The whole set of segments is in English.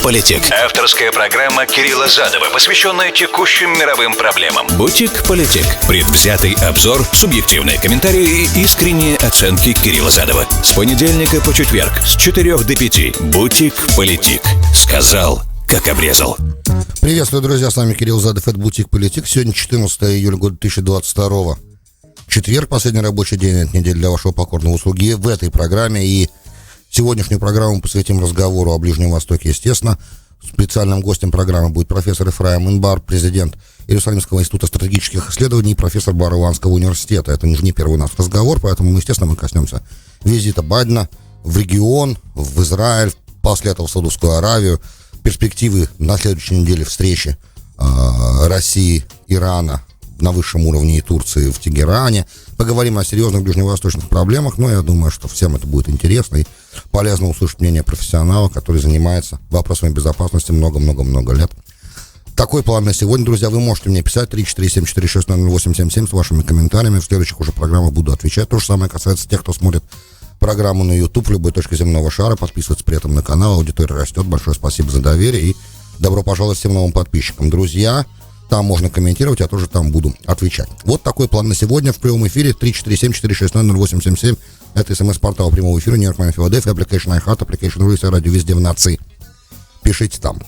Politic. Авторская программа Кирилла Задова, посвященная текущим мировым проблемам. Politic. Предвзятый обзор, субъективные комментарии и искренние оценки Кирилла Задова. С понедельника по четверг с 4 до 5. Politic. Сказал, как обрезал. Приветствую, друзья, с вами Кирилл Задов, это Politic. Сегодня 14 июля года 2022. Четверг, последний рабочий день этой недели для вашего покорного слуги в этой программе. И сегодняшнюю программу мы посвятим разговору о Ближнем Востоке, естественно. Специальным гостем программы будет профессор Efraim Inbar, президент Иерусалимского института стратегических исследований и профессор Бар-Иланского университета. Это не первый у нас разговор, поэтому, естественно, мы коснемся визита Байдена в регион, в Израиль, после этого в Саудовскую Аравию, перспективы на следующей неделе встречи России, Ирана на высшем уровне и Турции в Тегеране. Поговорим о серьезных ближневосточных проблемах, но я думаю, что всем это будет интересно и полезно услышать мнение профессионала, который занимается вопросами безопасности много-много-много лет. Такой план на сегодня, друзья. Вы можете мне писать 347-460-0877 с вашими комментариями. В следующих уже программах буду отвечать. То же самое касается тех, кто смотрит программу на YouTube в любой точке земного шара. Подписывайтесь при этом на канал. Аудитория растет. Большое спасибо за доверие и добро пожаловать всем новым подписчикам. Друзья, там можно комментировать, я тоже там буду отвечать. Вот такой план на сегодня в прямом эфире. 347-460-0877. Это СМС-портал прямого эфира Нью-Йорк, Майами, Филадельфия, application iHeart, application RUSA Radio везде в нации. Пишите там.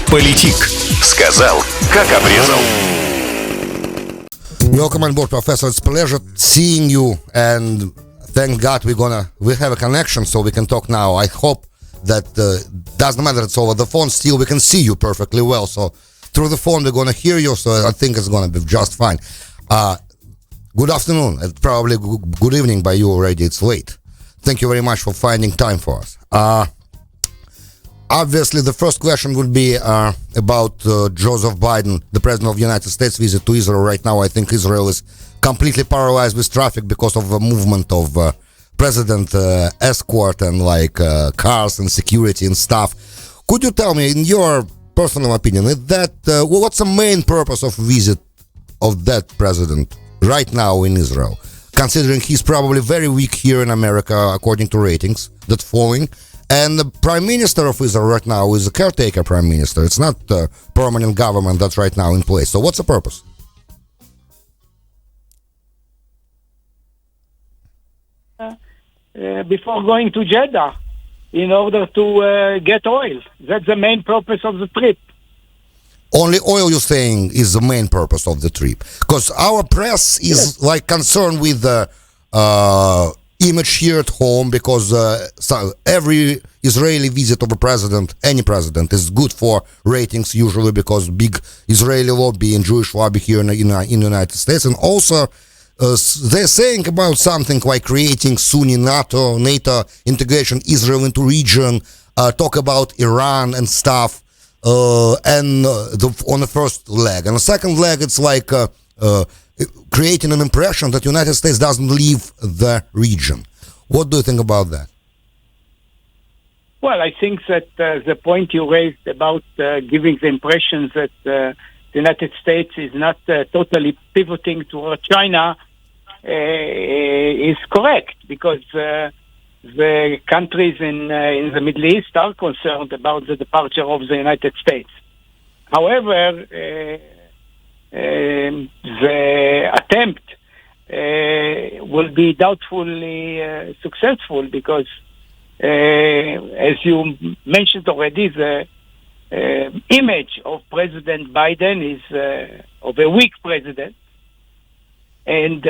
Politic. Сказал, как обрезал. Welcome on board, Professor. It's a pleasure seeing you, and thank God we have a connection, so we can talk now. I hope that doesn't matter, it's over the phone, still we can see you perfectly well. So through the phone we're gonna hear you, so I think it's gonna be just fine. Good afternoon, probably good evening by you already, it's late. Thank you very much for finding time for us. Obviously, the first question would be about Joseph Biden, the President of the United States, visit to Israel. Right now, I think Israel is completely paralyzed with traffic because of the movement of President escort and cars and security and stuff. Could you tell me, in your personal opinion, what's the main purpose of visit of that president right now in Israel? Considering he's probably very weak here in America, according to ratings, that's falling. And the Prime Minister of Israel right now is a caretaker Prime Minister. It's not the permanent government that's right now in place. So what's the purpose? Before going to Jeddah, in order to get oil. That's the main purpose of the trip. Only oil, you're saying, is the main purpose of the trip? Because our press is concerned with the image here at home, because every Israeli visit of a president, any president, is good for ratings usually, because big Israeli lobby and Jewish lobby here in the United States. And also they're saying about something like creating Sunni NATO integration, Israel into region, talk about Iran and stuff, and on the first leg. And the second leg, it's like creating an impression that United States doesn't leave the region. What do you think about that? Well, I think that the point you raised about giving the impression that the United States is not totally pivoting toward China is correct, because the countries in the Middle East are concerned about the departure of the United States. However, the attempt will be doubtfully successful, because as you mentioned already, the image of President Biden is of a weak president, and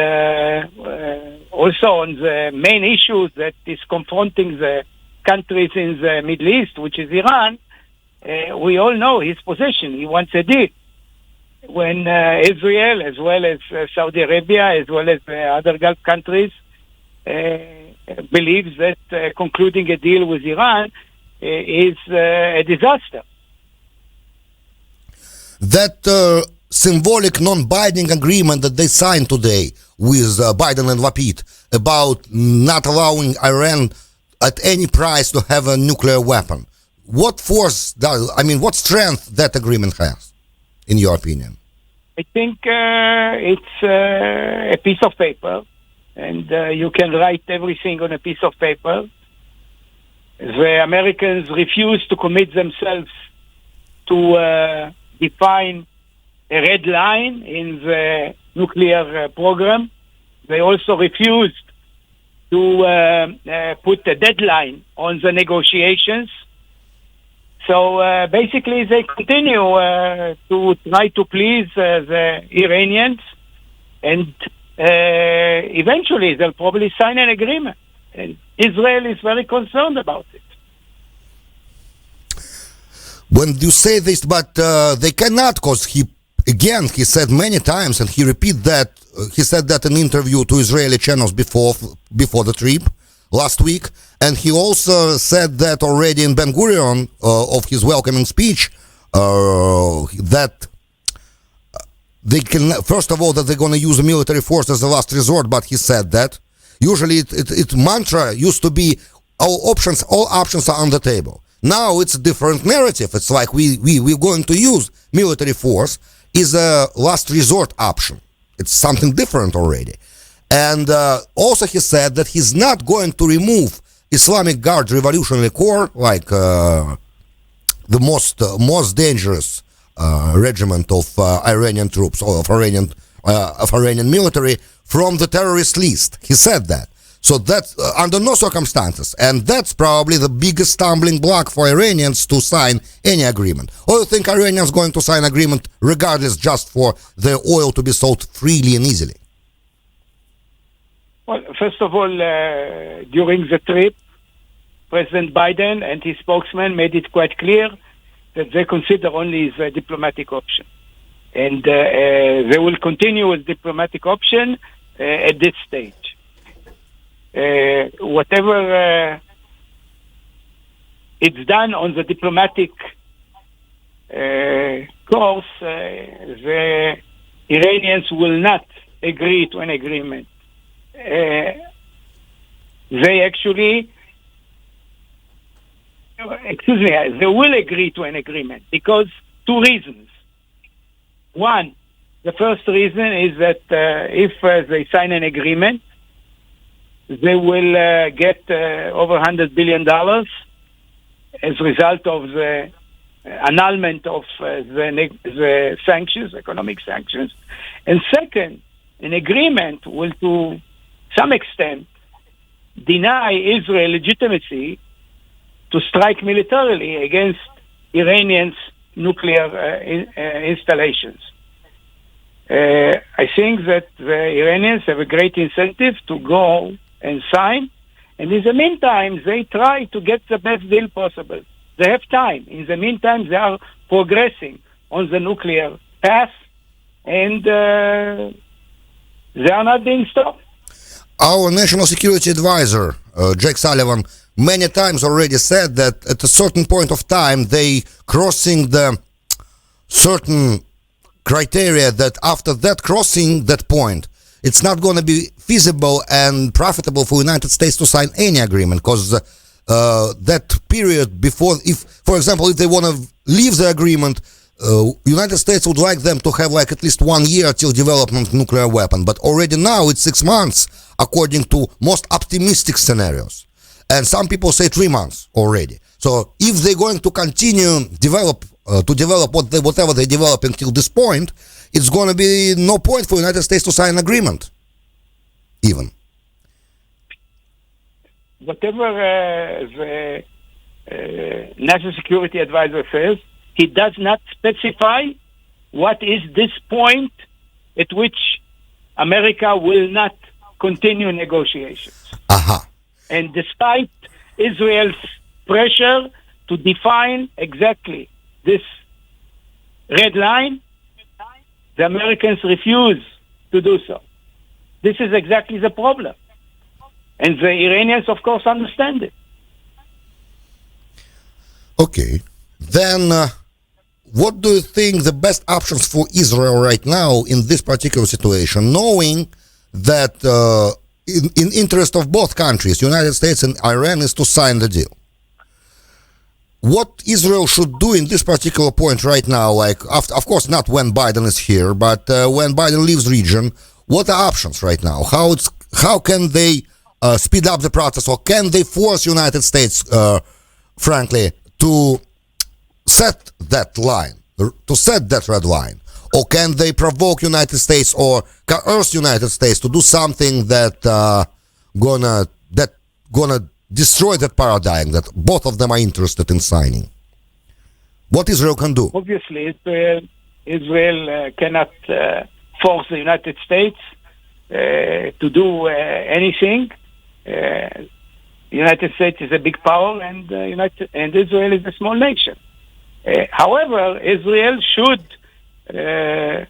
also on the main issues that is confronting the countries in the Middle East, which is Iran, we all know his position. He wants a deal. When Israel, as well as Saudi Arabia, as well as other Gulf countries, believes that concluding a deal with Iran is a disaster. That symbolic non-binding agreement that they signed today with Biden and Lapid about not allowing Iran at any price to have a nuclear weapon. What what strength that agreement has, in your opinion? I think it's a piece of paper, and you can write everything on a piece of paper. the Americans refuse to commit themselves to define a red line in the nuclear program. They also refused to put a deadline on the negotiations. So basically, they continue to try to please the Iranians, and eventually they'll probably sign an agreement. And Israel is very concerned about it. When you say this, but they cannot, because he said many times, and he said that in interview to Israeli channels before the trip last week, and he also said that already in Ben Gurion of his welcoming speech, that they can, first of all, that they're going to use military force as a last resort, but he said that. Usually it mantra used to be all options are on the table. Now it's a different narrative. It's like we're going to use military force is a last resort option. It's something different already. And also he said that he's not going to remove Islamic Guard Revolutionary Corps, like the most dangerous regiment of Iranian troops or of Iranian military from the terrorist list. He said that. So that's under no circumstances, and that's probably the biggest stumbling block for Iranians to sign any agreement. Or you think Iranians going to sign agreement regardless, just for their oil to be sold freely and easily? Well, first of all, during the trip, President Biden and his spokesman made it quite clear that they consider only the diplomatic option, and they will continue with diplomatic option at this stage. Whatever it's done on the diplomatic course, the Iranians will not agree to an agreement. They will agree to an agreement because two reasons. One, the first reason is that if they sign an agreement, they will get over $100 billion as a result of the annulment of the sanctions, economic sanctions. And second, an agreement will, to some extent, deny Israel legitimacy to strike militarily against Iranians' nuclear installations. I think that the Iranians have a great incentive to go and sign, and in the meantime, they try to get the best deal possible. They have time. In the meantime, they are progressing on the nuclear path, and they are not being stopped. Our national security advisor, Jake Sullivan, many times already said that at a certain point of time, they crossing the certain criteria that after that crossing that point, it's not going to be feasible and profitable for United States to sign any agreement, because that period before, if, for example, if they want to leave the agreement, United States would like them to have like at least 1 year till development of nuclear weapon. But already now it's 6 months, according to most optimistic scenarios. And some people say 3 months already. So if they're going to continue develop whatever they're developing till this point, it's going to be no point for United States to sign an agreement, even. Whatever the national security advisor says, he does not specify what is this point at which America will not continue negotiations. And despite Israel's pressure to define exactly this red line, the Americans refuse to do so. This is exactly the problem. And the Iranians, of course, understand it. Okay. Then what do you think the best options for Israel right now in this particular situation, knowing that in interest of both countries, United States and Iran, is to sign the deal? What Israel should do in this particular point right now, like, after, of course, not when Biden is here, but when Biden leaves region, what are options right now? How can they speed up the process, or can they force United States, frankly, to set that line, to set that red line? Or can they provoke United States or coerce United States to do something that gonna destroy that paradigm that both of them are interested in signing? What Israel can do? Obviously, Israel cannot force the United States to do anything. The United States is a big power, and Israel is a small nation. However, Israel should, in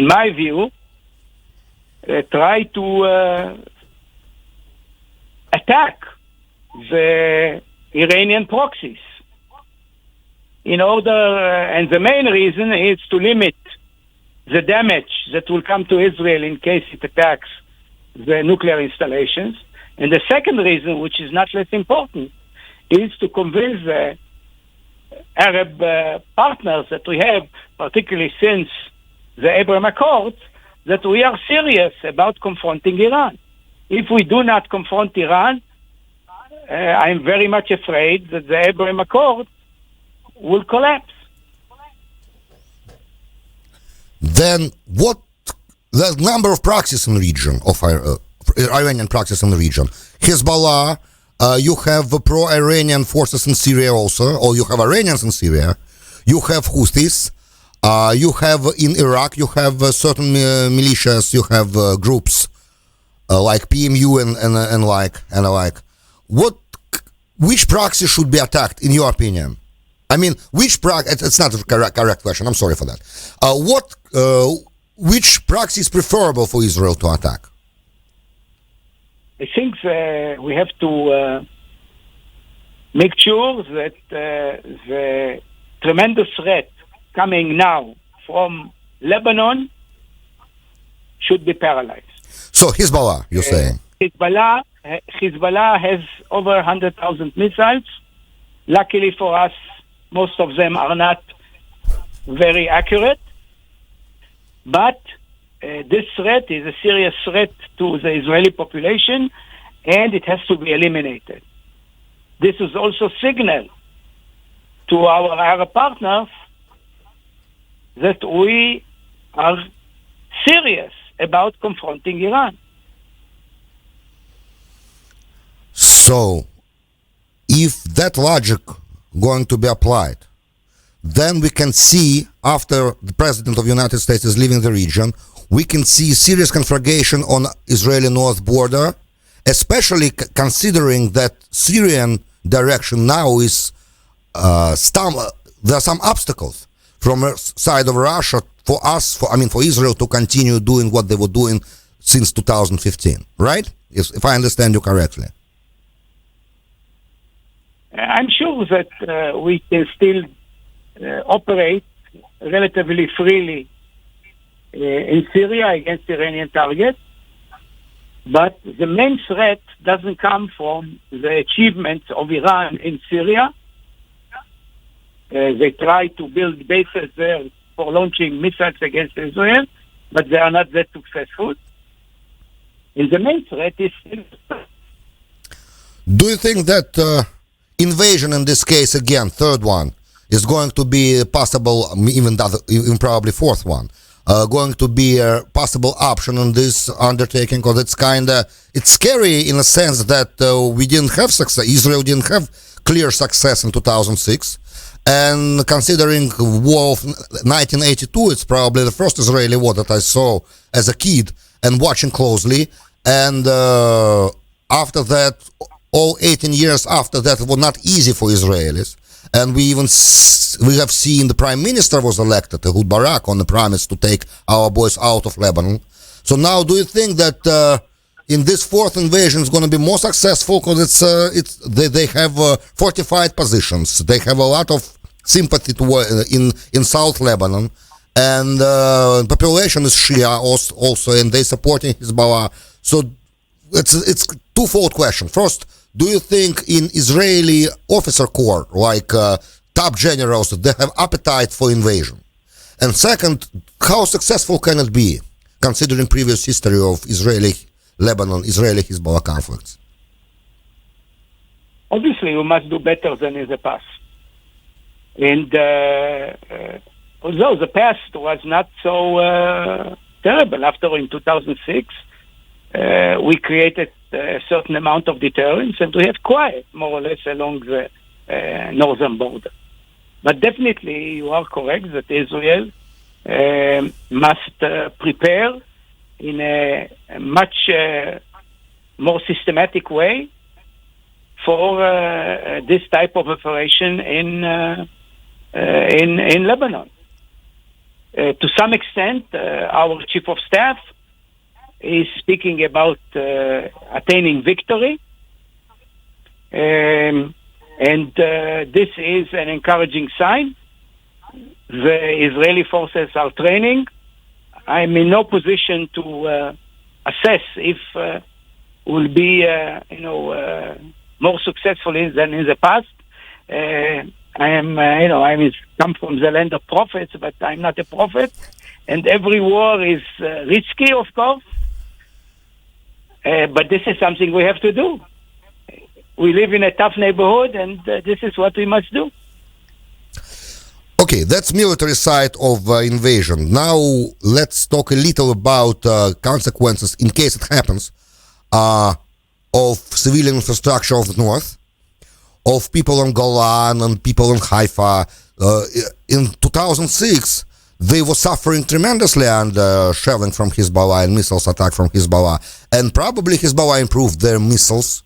my view, try to attack the Iranian proxies in order, and the main reason is to limit the damage that will come to Israel in case it attacks the nuclear installations. And the second reason, which is not less important, is to convince the Arab partners that we have, particularly since the Abraham Accords, that we are serious about confronting Iran. If we do not confront Iran, I'm very much afraid that the Abraham Accords will collapse. Then what, the number of proxies in the region, of Iranian proxies in the region, Hezbollah, you have pro-Iranian forces in Syria also, or you have Iranians in Syria, you have Houthis, you have in Iraq, you have certain militias, you have groups like PMU and like. Which proxy should be attacked in your opinion? I mean, which proxy? It's not a correct question. I'm sorry for that. Which proxy is preferable for Israel to attack? I think we have to make sure that the tremendous threat coming now from Lebanon should be paralyzed. So Hezbollah, you're saying? Hezbollah has over 100,000 missiles. Luckily for us, most of them are not very accurate. But this threat is a serious threat to the Israeli population, and it has to be eliminated. This is also a signal to our Arab partners that we are serious about confronting Iran. So, if that logic going to be applied, then we can see, after the President of the United States is leaving the region, we can see serious conflagration on Israeli north border, especially considering that Syrian direction now is there are some obstacles from the side of Russia for Israel to continue doing what they were doing since 2015, right? If I understand you correctly. I'm sure that we can still operate relatively freely in Syria against Iranian targets, but the main threat doesn't come from the achievements of Iran in Syria. They try to build bases there for launching missiles against Israel, but they are not that successful. And the main threat is still. Do you think that invasion in this case, again, third one, is going to be possible, even probably fourth one, going to be a possible option in this undertaking? Because it's scary in a sense that we didn't have success. Israel didn't have clear success in 2006. And considering war of 1982, it's probably the first Israeli war that I saw as a kid and watching closely. And after that, all 18 years after that, it was not easy for Israelis. And we have seen the prime minister was elected, Ehud Barak, on the promise to take our boys out of Lebanon. So now, do you think that in this fourth invasion is going to be more successful because they have fortified positions, they have a lot of sympathy in South Lebanon, and the population is Shia also, and they supporting Hezbollah. So it's twofold question. First, do you think in Israeli officer corps, like top generals, they have appetite for invasion? And second, how successful can it be, considering previous history of Israeli Lebanon-Israeli-Hezbollah conflicts? Obviously, we must do better than in the past. And although the past was not so terrible, after in 2006, we created a certain amount of deterrence, and we have quiet, more or less, along the northern border. But definitely, you are correct that Israel must prepare in a much more systematic way for this type of operation in Lebanon. To some extent, our chief of staff is speaking about attaining victory, and this is an encouraging sign. The Israeli forces are training. I'm in no position to assess if we'll be, more successful than in the past. I come from the land of prophets, but I'm not a prophet. And every war is risky, of course. But this is something we have to do. We live in a tough neighborhood, and this is what we must do. Okay, that's military side of invasion. Now let's talk a little about consequences in case it happens of civilian infrastructure of the north, of people on Golan and people in Haifa. In 2006, they were suffering tremendously under shelling from Hezbollah and missiles attack from Hezbollah. And probably Hezbollah improved their missiles.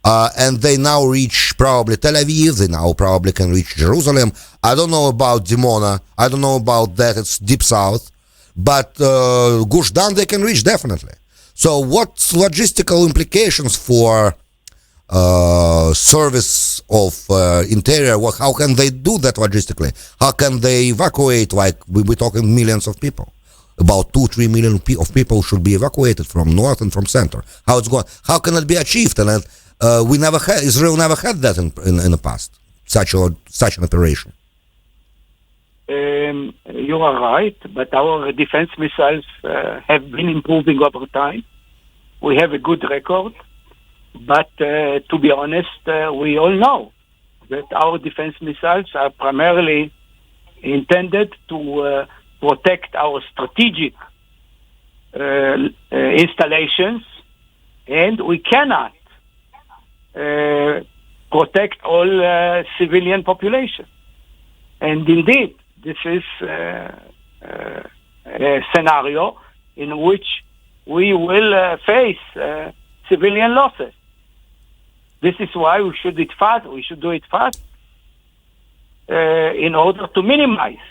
And they now reach probably Tel Aviv. They now probably can reach Jerusalem. I don't know about Dimona. I don't know about that. It's deep south. But Gush Dan they can reach definitely. So what's logistical implications for service of interior? How can they do that logistically? How can they evacuate? Like we're talking millions of people. About 2-3 million of people should be evacuated from north and from center. How it's going? How can it be achieved? And Israel never had that in the past. Such an operation. You are right, but our defense missiles have been improving over time. We have a good record, but to be honest, we all know that our defense missiles are primarily intended to protect our strategic installations, and we cannot protect all civilian population. And indeed, this is a scenario in which we will face civilian losses. This is why we should do it fast. We should do it fast in order to minimize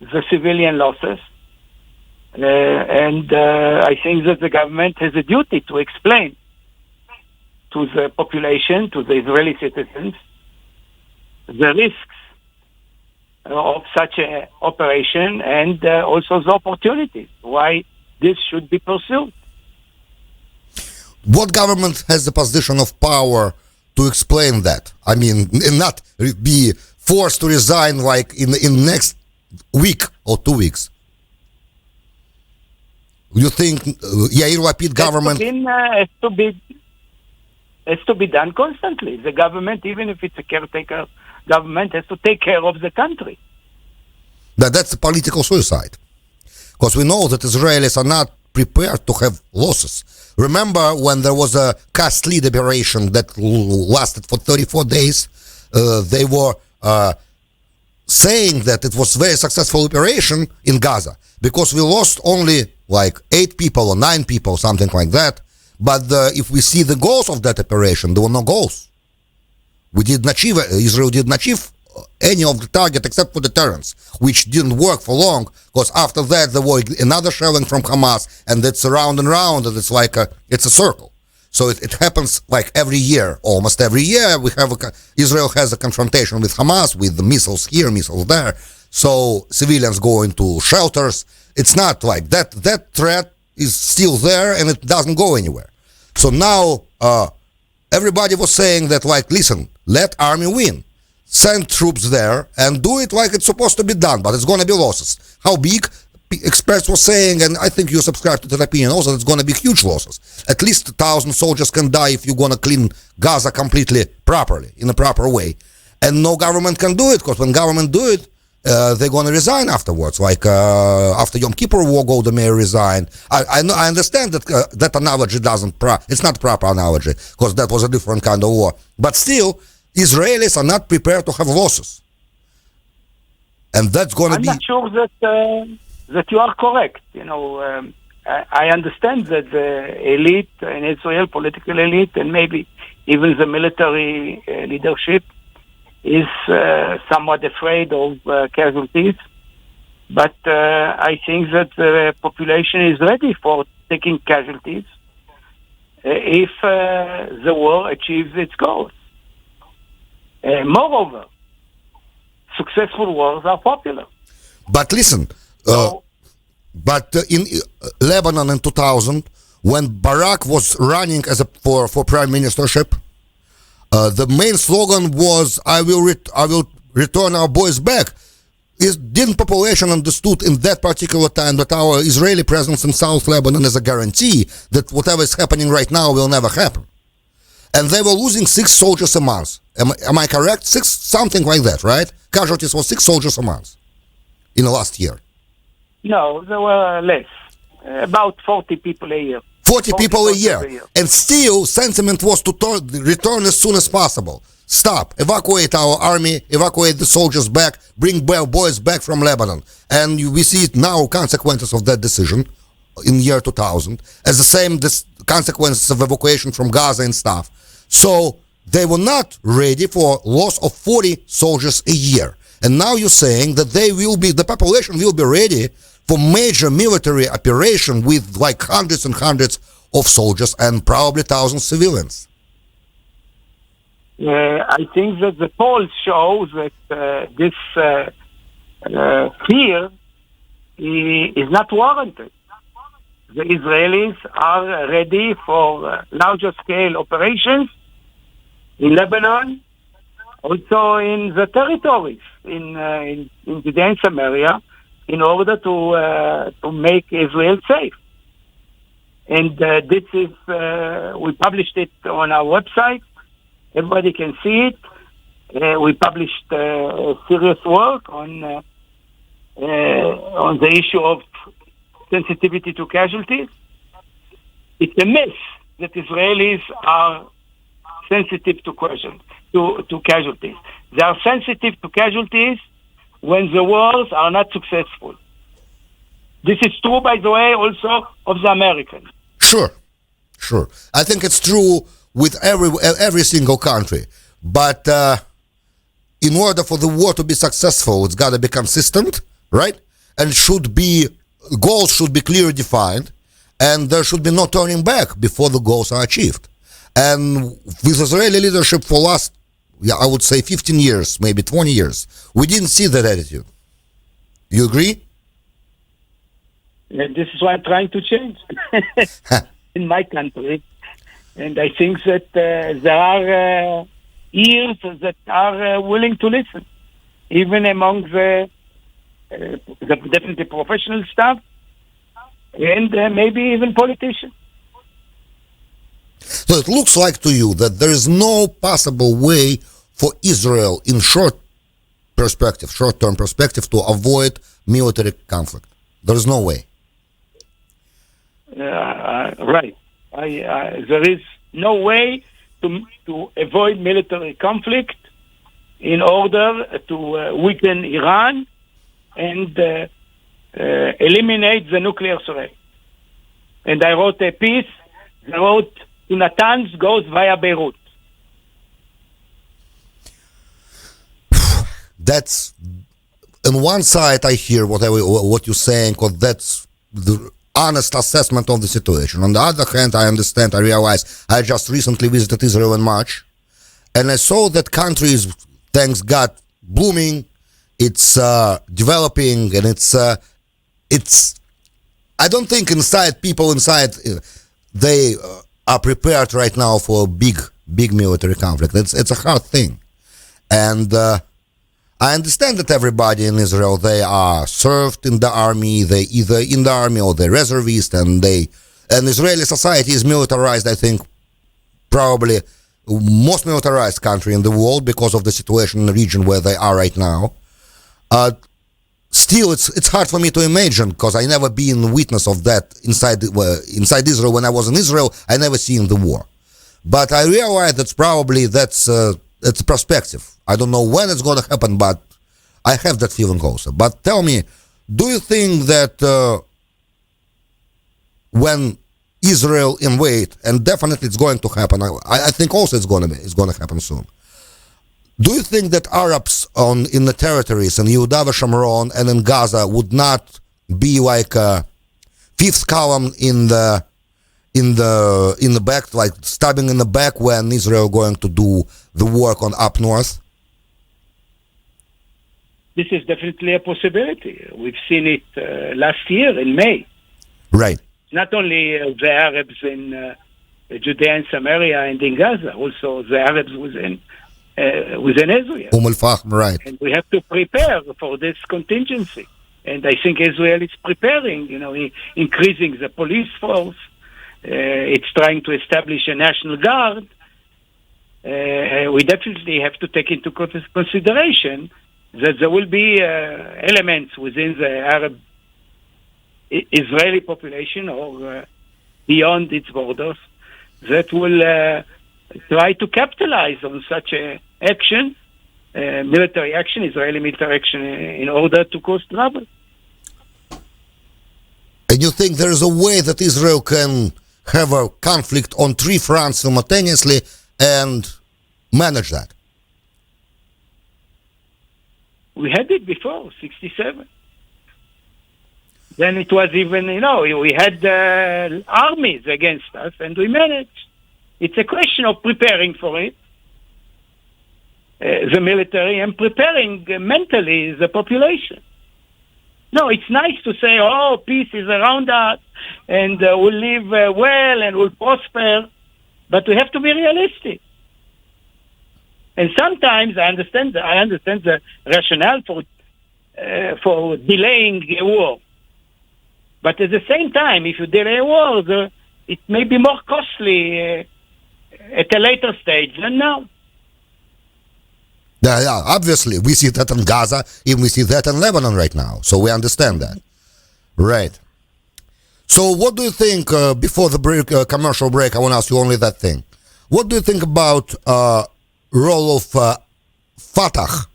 the civilian losses. And I think that the government has a duty to explain to the population, to the Israeli citizens, the risks of such an operation and also the opportunities, why this should be pursued. What government has the position of power to explain that? I mean, not be forced to resign like in next week or 2 weeks. You think Yair Lapid government has to be done constantly. The government, even if it's a caretaker government, has to take care of the country. That's a political suicide. Because we know that Israelis are not prepared to have losses. Remember when there was a costly operation that lasted for 34 days? They were saying that it was a very successful operation in Gaza because we lost only like 8 people or 9 people, something like that. But if we see the goals of that operation, there were no goals. Israel didn't achieve any of the target except for deterrence, which didn't work for long, because after that there was another shelling from Hamas, and it's round and round, and it's like it's a circle. So it happens like every year, almost every year. Israel has a confrontation with Hamas, with the missiles here, missiles there. So civilians go into shelters. It's not like that. That threat is still there, and it doesn't go anywhere. So now everybody was saying that, like, listen, let army win. Send troops there and do it like it's supposed to be done, but it's going to be losses. How big? experts were saying, and I think you subscribe to that opinion also, it's going to be huge losses. At least 1,000 soldiers can die if you're going to clean Gaza completely properly, in a proper way. And no government can do it, because when government do it, they're going to resign afterwards. Like after Yom Kippur War, Golda Meir resigned. I understand that that analogy it's not proper analogy, because that was a different kind of war. But still, Israelis are not prepared to have losses. And that's going to be... I'm not sure that you are correct. I understand that the elite in Israel, political elite, and maybe even the military leadership is somewhat afraid of casualties. But I think that the population is ready for taking casualties if the war achieves its goals. Moreover, successful wars are popular. But listen, in Lebanon in 2000, when Barak was running for prime ministership, the main slogan was, I will return our boys back. Didn't population understood in that particular time that our Israeli presence in South Lebanon is a guarantee that whatever is happening right now will never happen? And they were losing 6 soldiers a month. Am I correct? 6, something like that, right? Casualties were 6 soldiers a month in the last year. No, there were less. About 40 people a year. 40 people a year. And still, sentiment was to return as soon as possible. Stop. Evacuate our army. Evacuate the soldiers back. Bring boys back from Lebanon. And we see it now, consequences of that decision in year 2000, as the same consequences of evacuation from Gaza and stuff. So they were not ready for loss of 40 soldiers a year. And now you're saying that the population will be ready for major military operation with like hundreds and hundreds of soldiers and probably thousands of civilians. I think that the polls show that this fear is not warranted. The Israelis are ready for larger scale operations in Lebanon, also in the territories in Judea and Samaria, in order to make Israel safe. And this is, we published it on our website. Everybody can see it. We published serious work on the issue of sensitivity to casualties. It's a myth that Israelis are sensitive to casualties. They are sensitive to casualties when the wars are not successful. This is true, by the way, also of the Americans. Sure. I think it's true with every single country. But in order for the war to be successful, it's got to be consistent, right? And goals should be clearly defined, and there should be no turning back before the goals are achieved. And with Israeli leadership for last, I would say 15 years, maybe 20 years, we didn't see that attitude. You agree? This is what I'm trying to change in my country. And I think that there are ears that are willing to listen, even among the definitely professional staff and maybe even politicians. So it looks like to you that there is no possible way for Israel in short-term perspective, to avoid military conflict. There is no way. Right. There is no way to avoid military conflict in order to weaken Iran and eliminate the nuclear threat. And I wrote a piece. I wrote, to Natanz goes via Beirut. That's, on one side I hear what you're saying, because that's the honest assessment of the situation. On the other hand, I understand, I realize, I just recently visited Israel in March, and I saw that country is, thanks God, blooming, it's developing, and it's I don't think people inside, they are prepared right now for a big military conflict. It's a hard thing. And I understand that everybody in Israel, they are served in the army, they either in the army or they're reservist, and Israeli society is militarized, I think, probably most militarized country in the world because of the situation in the region where they are right now. Still, it's hard for me to imagine because I never been witness of that inside Israel. When I was in Israel, I never seen the war. But I realize that's it's a perspective. I don't know when it's going to happen, but I have that feeling also. But tell me, do you think that when Israel invade, and definitely it's going to happen, I think also it's going to happen soon. Do you think that Arabs in the territories in Yehuda Shomron and in Gaza would not be like a fifth column in the back, like stabbing in the back when Israel going to do the work on up north? This is definitely a possibility. We've seen it last year in May. Right. Not only the Arabs in Judea and Samaria and in Gaza, also the Arabs within Israel. Al-Fahm, right. And we have to prepare for this contingency. And I think Israel is preparing, increasing the police force. It's trying to establish a national guard. We definitely have to take into consideration that there will be elements within the Arab Israeli population or beyond its borders that will try to capitalize on such a action, military action, Israeli military action, in order to cause trouble. And you think there is a way that Israel can have a conflict on three fronts simultaneously and manage that? We had it before, 67. Then it was even, we had armies against us, and we managed. It's a question of preparing for it, the military, and preparing mentally the population. No, it's nice to say, peace is around us, and we'll live well, and we'll prosper, but we have to be realistic. And sometimes I understand the rationale for delaying a war. But at the same time, if you delay a war, it may be more costly at a later stage than now. Yeah, obviously. We see that in Gaza, and we see that in Lebanon right now. So we understand that. Right. So what do you think, before the commercial break, I want to ask you only that thing. What do you think about role of Fatah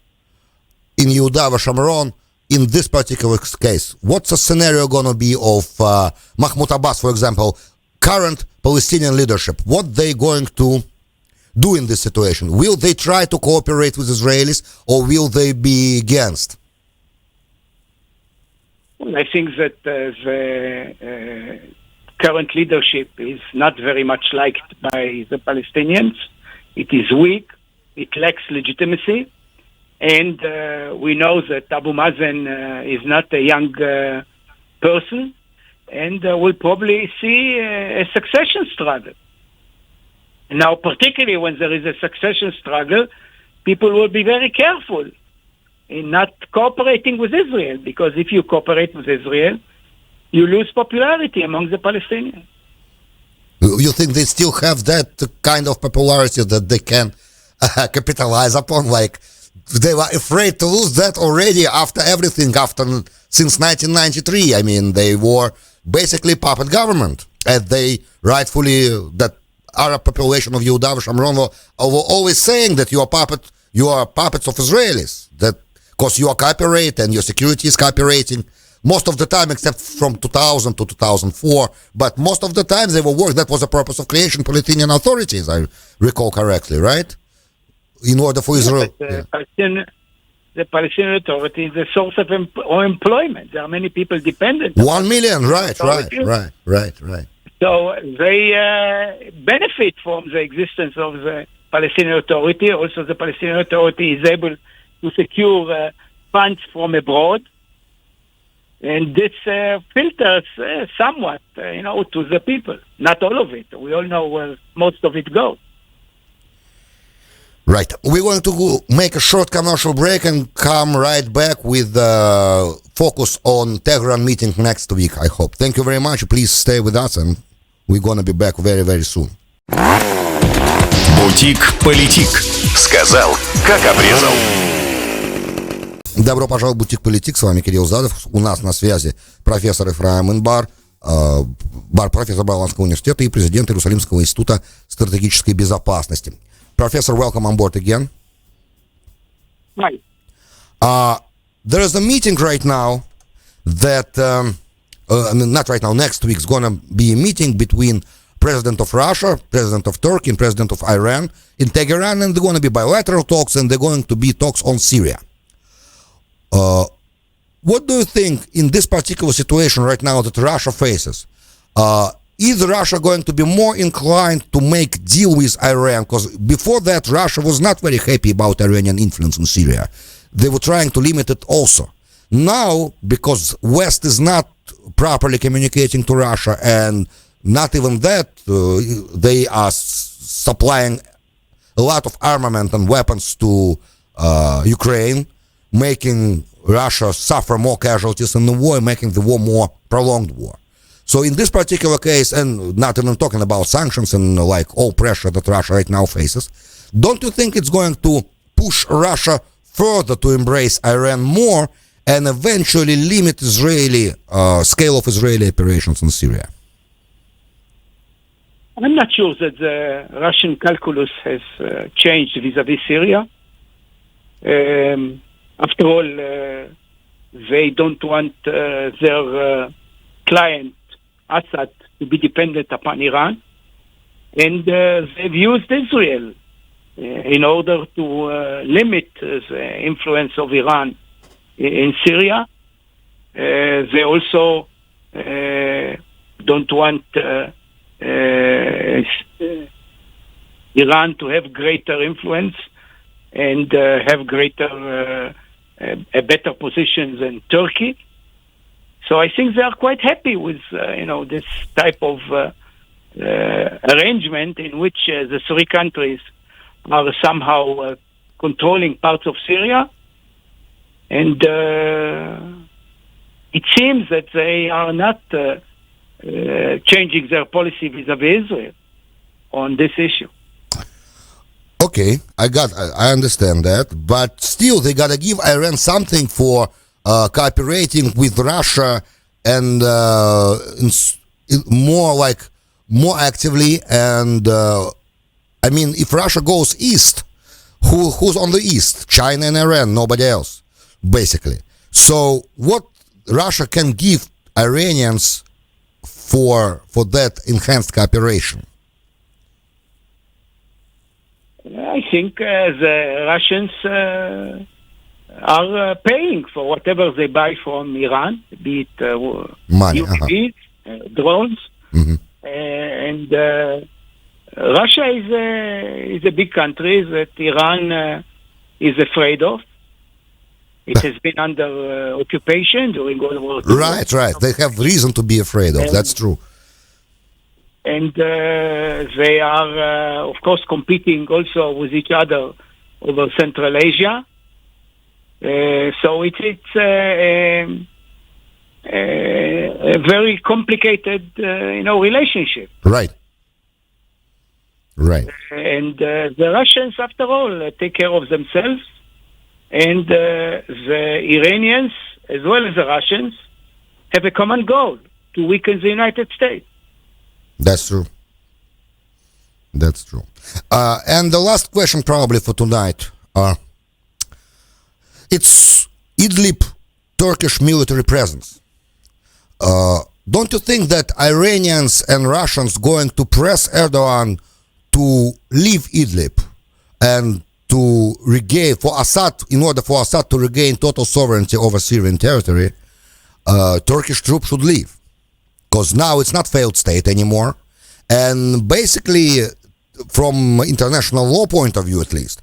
in Yehuda Shomron in this particular case? What's the scenario going to be of Mahmoud Abbas, for example, current Palestinian leadership? What they going to do in this situation? Will they try to cooperate with Israelis, or will they be against? Well, I think that the current leadership is not very much liked by the Palestinians. It is weak. It lacks legitimacy. And we know that Abu Mazen is not a young person, and we'll probably see a succession struggle. Now, particularly when there is a succession struggle, people will be very careful in not cooperating with Israel, because if you cooperate with Israel, you lose popularity among the Palestinians. You think they still have that kind of popularity that they can capitalize upon? Like, they were afraid to lose that already after everything, since 1993. I mean, they were basically puppet government, and they rightfully, that Arab population of Yehuda Shomron were always saying that you are puppets of Israelis, that because you are cooperate and your security is cooperating most of the time, except from 2000 to 2004. But most of the time they were working. That was the purpose of creation Palestinian authorities, I recall correctly, right? In order for Israel. The Palestinian Authority is a source of employment. There are many people dependent. 1 million, right. So they benefit from the existence of the Palestinian Authority. Also, the Palestinian Authority is able to secure funds from abroad. And this filters somewhat, to the people. Not all of it. We all know where most of it goes. Right. We're going to make a short commercial break and come right back with focus on Tehran meeting next week, I hope. Thank you very much. Please stay with us, and we're going to be back very, very soon. Бутик-политик. Сказал, как обрезал. Добро пожаловать в Бутик-политик. С вами Кирилл Задов. У нас на связи профессор Efraim Inbar, профессор Болонского университета и президент Иерусалимского института стратегической безопасности. Professor, welcome on board again. Right. There is a meeting right now that, not right now, next week is going to be a meeting between President of Russia, President of Turkey, and President of Iran in Tehran, and they're going to be bilateral talks, and they're going to be talks on Syria. What do you think in this particular situation right now that Russia faces? Is Russia going to be more inclined to make deal with Iran? Because before that, Russia was not very happy about Iranian influence in Syria. They were trying to limit it also. Now, because West is not properly communicating to Russia, and not even that, they are supplying a lot of armament and weapons to Ukraine, making Russia suffer more casualties in the war, making the war more prolonged war. So in this particular case, and not even talking about sanctions and like all pressure that Russia right now faces, don't you think it's going to push Russia further to embrace Iran more and eventually limit Israeli scale of Israeli operations in Syria? I'm not sure that the Russian calculus has changed vis-à-vis Syria. After all, they don't want their client Assad to be dependent upon Iran, and they've used Israel in order to limit the influence of Iran in Syria. They also don't want Iran to have greater influence and have greater a better position than Turkey. So I think they are quite happy with this type of arrangement in which the three countries are somehow controlling parts of Syria, and it seems that they are not changing their policy vis-à-vis Israel on this issue. Okay, I understand that, but still they gotta give Iran something for cooperating with Russia and more actively. And I mean, if Russia goes east, who's on the east? China and Iran, nobody else, basically. So what Russia can give Iranians for that enhanced cooperation? I think the Russians are paying for whatever they buy from Iran, be it money, UAVs, drones, and Russia is a big country that Iran is afraid of. It has been under occupation during World War II. Right. They have reason to be afraid of. That's true. And they are, of course, competing also with each other over Central Asia. So it's a very complicated, relationship. Right. And the Russians, after all, take care of themselves, and the Iranians, as well as the Russians, have a common goal: to weaken the United States. That's true. And the last question probably for tonight. It's Idlib Turkish military presence. Don't you think that Iranians and Russians going to press Erdogan to leave Idlib and to regain, in order for Assad to regain total sovereignty over Syrian territory, Turkish troops should leave? Because now it's not failed state anymore. And basically, from international law point of view at least,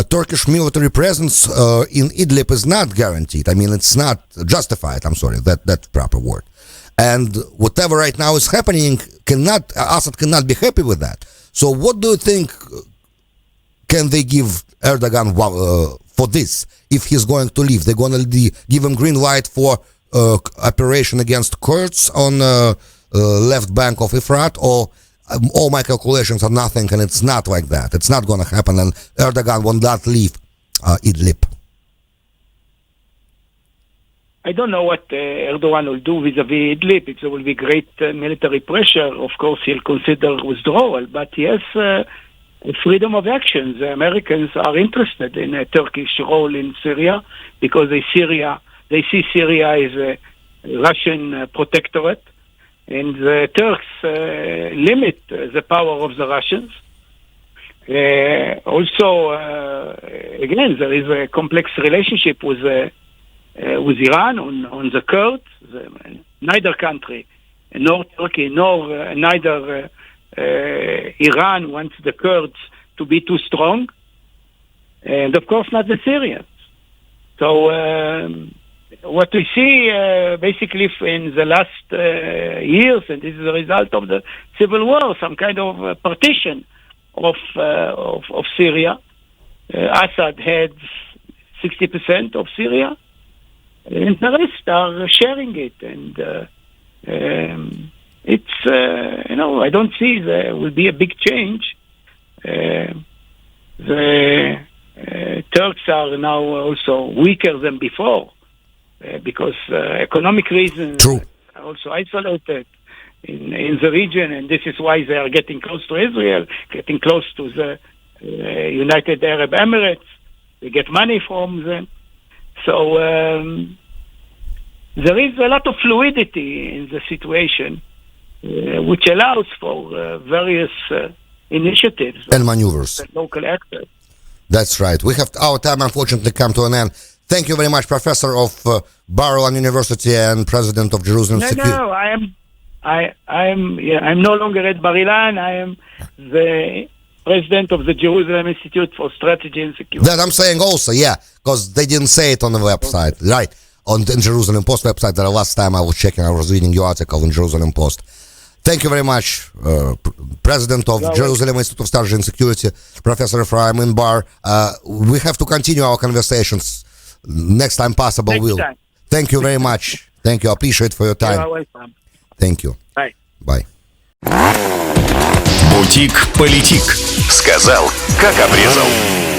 Turkish military presence in Idlib is not guaranteed. I mean, it's not justified. I'm sorry, that's the proper word. And whatever right now is happening, Assad cannot be happy with that. So what do you think can they give Erdogan for this? If he's going to leave, they're going to give him green light for operation against Kurds on left bank of Efrat, or all my calculations are nothing, and it's not like that. It's not going to happen, and Erdogan will not leave Idlib. I don't know what Erdogan will do vis-a-vis Idlib. If there will be great military pressure, of course he'll consider withdrawal, but he has freedom of action. The Americans are interested in a Turkish role in Syria because they see Syria as a Russian protectorate, and the Turks limit the power of the Russians. Also, again, there is a complex relationship with Iran on the Kurds. Neither country, nor Turkey, nor neither Iran wants the Kurds to be too strong, and of course not the Syrians. So what we see basically in the last years, and this is a result of the civil war, some kind of partition of Syria. Assad had 60% of Syria, and the rest are sharing it, and it's I don't see there will be a big change. The Turks are now also weaker than before because economic reasons are also isolated in the region, and this is why they are getting close to Israel, getting close to the United Arab Emirates. They get money from them. So there is a lot of fluidity in the situation, which allows for various initiatives and maneuvers. Local actors. That's right. We have our time, unfortunately, come to an end. Thank you very much, Professor of Bar-Ilan University and President of Jerusalem Security. No, I'm no longer at Bar-Ilan. I am the President of the Jerusalem Institute for Strategy and Security. That I'm saying also, yeah, because they didn't say it on the website, right? On the Jerusalem Post website. The last time I was checking, I was reading your article in Jerusalem Post. Thank you very much, President of Jerusalem Institute of Strategy and Security, Professor Efraim Inbar. We have to continue our conversations next time possible. Thank you very much. Thank you. I appreciate for your time. You're welcome. Thank you. Bye. Bye. Бутик Politic. Сказал, как обрезал.